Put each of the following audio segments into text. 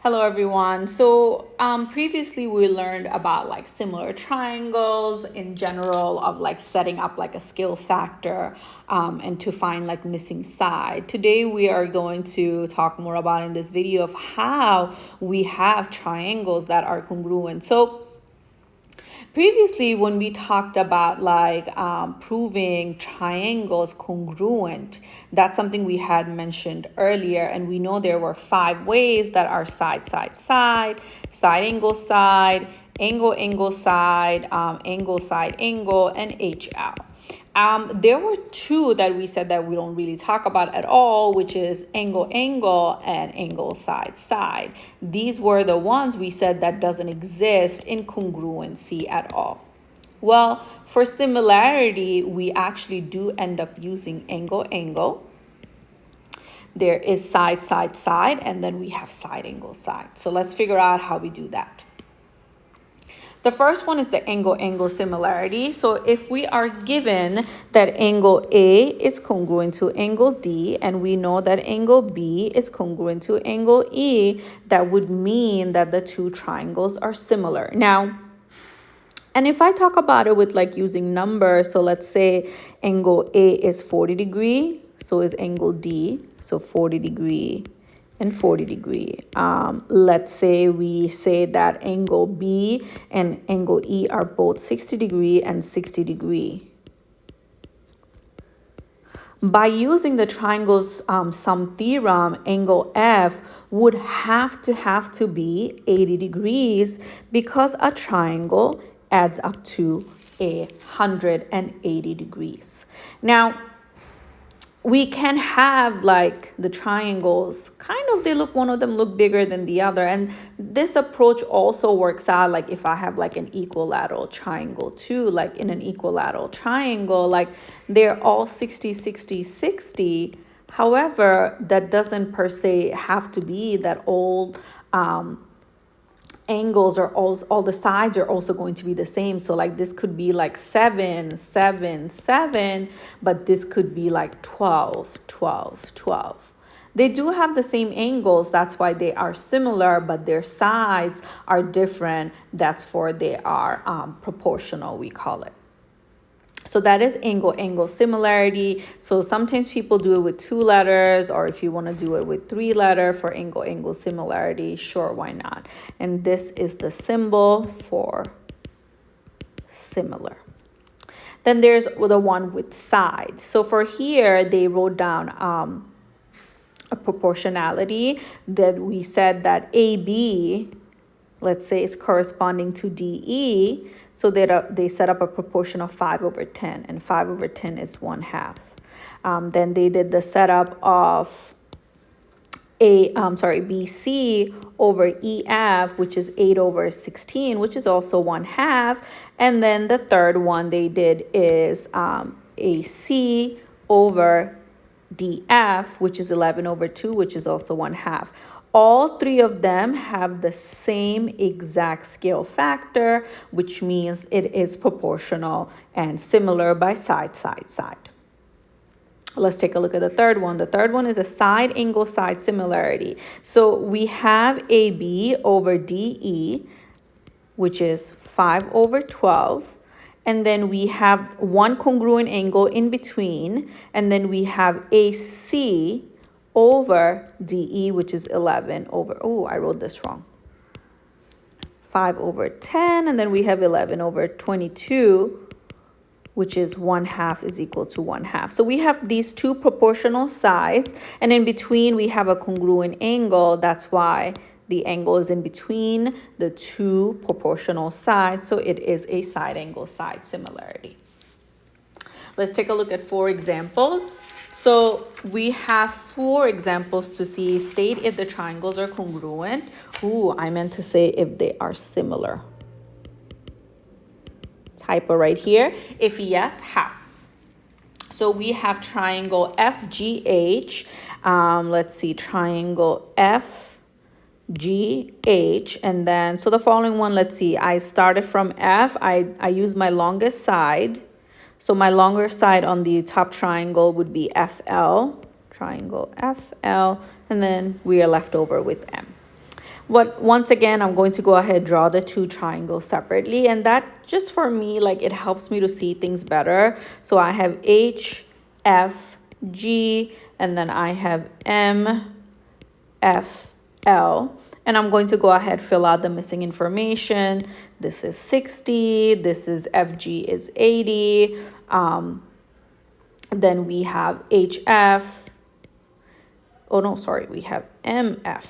Hello everyone. So previously we learned about like similar triangles in general of like setting up like a scale factor and to find like missing side. Today we are going to talk more about in this video of how we have triangles that are congruent. So previously, when we talked about like proving triangles congruent, that's something we had mentioned earlier, and we know there were 5 ways that are side, side, side, side, angle, side, angle, angle, side, angle, side, angle, and HL. There were 2 that we said that we don't really talk about at all, which is angle, angle, and angle, side, side. These were the ones we said that doesn't exist in congruency at all. Well, for similarity, we actually do end up using angle, angle. There is side, side, side, and then we have side, angle, side. So let's figure out how we do that. The first one is the angle-angle similarity. So if we are given that angle A is congruent to angle D, and we know that angle B is congruent to angle E, that would mean that the 2 triangles are similar. Now, and if I talk about it with like using numbers, so let's say angle A is 40 degree, so is angle D, so 40 degree and 40 degree. Let's say we say that angle B and angle E are both 60 degree and 60 degree. By using the triangle's sum theorem, angle F would have to be 80 degrees because a triangle adds up to 180 degrees. Now, we can have like the triangles kind of, they look, one of them look bigger than the other, and this approach also works out like if I have like an equilateral triangle too, like in an equilateral triangle, like they're all 60 60 60. However, that doesn't per se have to be that all angles are all the sides are also going to be the same. So like this could be like 7 7 7, but this could be like 12 12 12. They do have the same angles, that's why they are similar, but their sides are different. That's for they are proportional, we call it. So that is angle-angle similarity. So sometimes people do it with 2 letters, or if you want to do it with 3 letters for angle-angle similarity, sure, why not? And this is the symbol for similar. Then there's the one with sides. So for here, they wrote down a proportionality that we said that AB, let's say, is corresponding to DE. So they set up a proportion of 5/10, and 5/10 is 1/2. Then they did the setup of BC over EF, which is 8/16, which is also 1/2. And then the third one they did is AC over DF, which is 11/2, which is also 1/2. All 3 of them have the same exact scale factor, which means it is proportional and similar by side, side, side. Let's take a look at the third one. The third one is a side angle side similarity. So we have AB over DE, which is 5/12. And then we have one congruent angle in between. And then we have AC over DE, which is 11 over, oh, I wrote this wrong. 5/10, and then we have 11/22, which is 1/2 is equal to 1/2. So we have these 2 proportional sides, and in between we have a congruent angle. That's why the angle is in between the 2 proportional sides. So it is a side angle side similarity. Let's take a look at 4 examples. So we have 4 examples to see. State if the triangles are congruent. Ooh, I meant to say if they are similar. Typo right here. If yes, how? So we have triangle FGH. Let's see, triangle FGH. And then, so the following one, let's see. I started from F. I used my longest side. So my longer side on the top triangle would be FL, triangle FL, and then we are left over with M. But once again, I'm going to go ahead, draw the two triangles separately. And that just for me, like it helps me to see things better. So I have H, F, G, and then I have M, F, L. And I'm going to go ahead, fill out the missing information. This is 60, this is FG is 80. Then we have HF. Oh no, sorry, we have MF.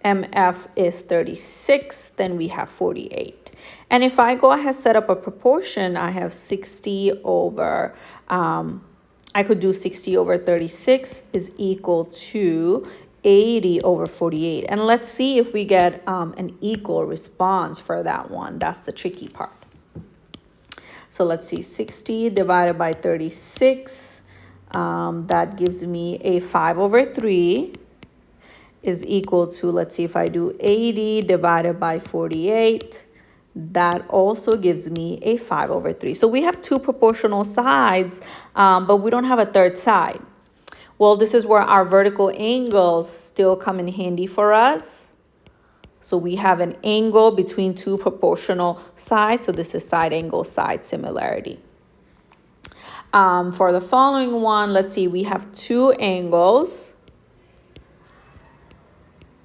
MF is 36, then we have 48. And if I go ahead, set up a proportion, I have 60 over, I could do 60 over 36 is equal to 80 over 48. And let's see if we get an equal response for that one. That's the tricky part. So let's see, 60 divided by 36, that gives me a 5 over 3 is equal to, let's see if I do 80 divided by 48, that also gives me a 5 over 3. So we have two proportional sides, but we don't have a third side. Well, this is where our vertical angles still come in handy for us. So we have an angle between two proportional sides. So this is side angle, side similarity. For the following one, let's see, we have two angles.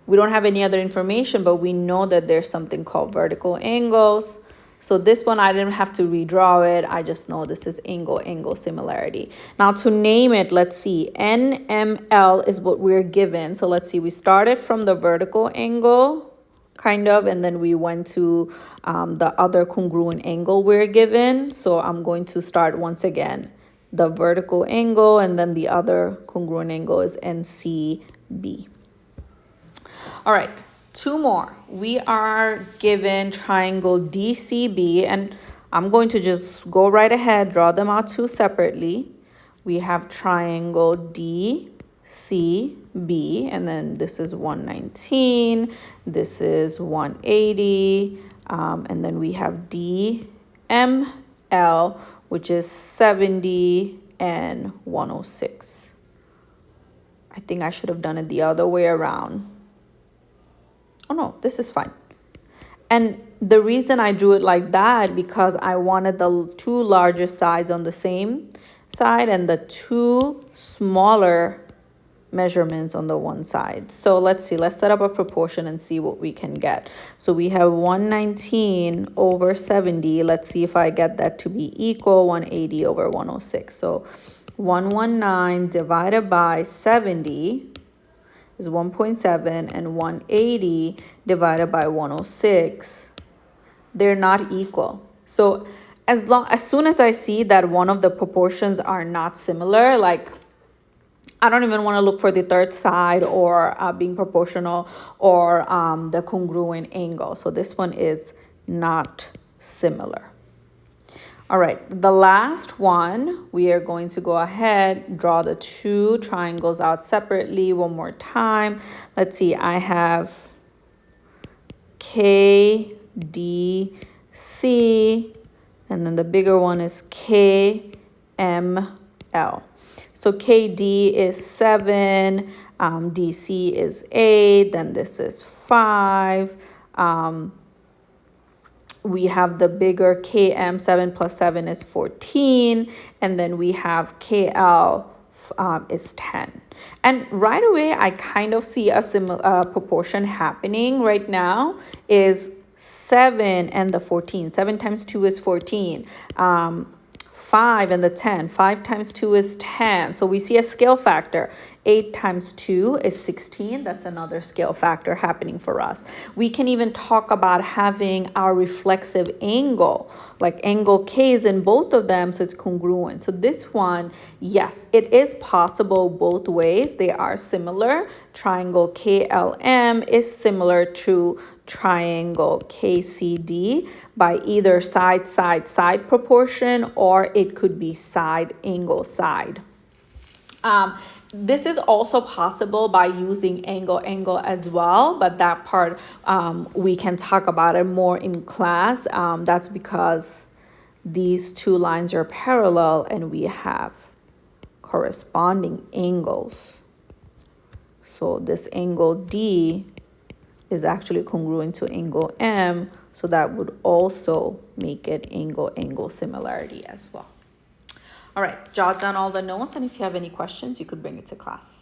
We don't have any other information, but we know that there's something called vertical angles. So this one, I didn't have to redraw it. I just know this is angle similarity. Now to name it, let's see, NML is what we're given. So let's see, we started from the vertical angle, kind of, and then we went to the other congruent angle we're given. So I'm going to start once again, the vertical angle, and then the other congruent angle is NCB. All right, two more. We are given triangle DCB, and I'm going to just go right ahead, draw them out two separately. We have triangle DCB, and then this is 119, this is 180, and then we have DML, which is 70 and 106. I think I should have done it the other way around. Oh no, this is fine. And the reason I drew it like that, because I wanted the two larger sides on the same side and the two smaller measurements on the one side. So let's see, let's set up a proportion and see what we can get. So we have 119 over 70. Let's see if I get that to be equal, 180 over 106. So 119 divided by 70 is 1.7, and 180 divided by 106, they're not equal. So as soon as I see that one of the proportions are not similar, like I don't even want to look for the third side or being proportional or the congruent angle. So this one is not similar. All right, the last one, we are going to go ahead, draw the two triangles out separately one more time. Let's see, I have KDC, and then the bigger one is KML. So KD is 7, DC is 8, then this is 5. We have the bigger KM, 7 plus 7 is 14, and then we have KL is 10. And right away, I kind of see a similar proportion happening right now is 7 and the 14. 7 times 2 is 14. 5 and the 10. 5 times 2 is 10. So we see a scale factor. 8 times 2 is 16. That's another scale factor happening for us. We can even talk about having our reflexive angle, like angle K is in both of them, so it's congruent. So this one, yes, it is possible both ways. They are similar. Triangle KLM is similar to triangle KCD by either side proportion, or it could be side angle side. This is also possible by using angle as well, but that part we can talk about it more in class. That's because these two lines are parallel and we have corresponding angles. So this angle D is actually congruent to angle M, so that would also make it angle similarity as well. All right, jot down all the notes, and if you have any questions, you could bring it to class.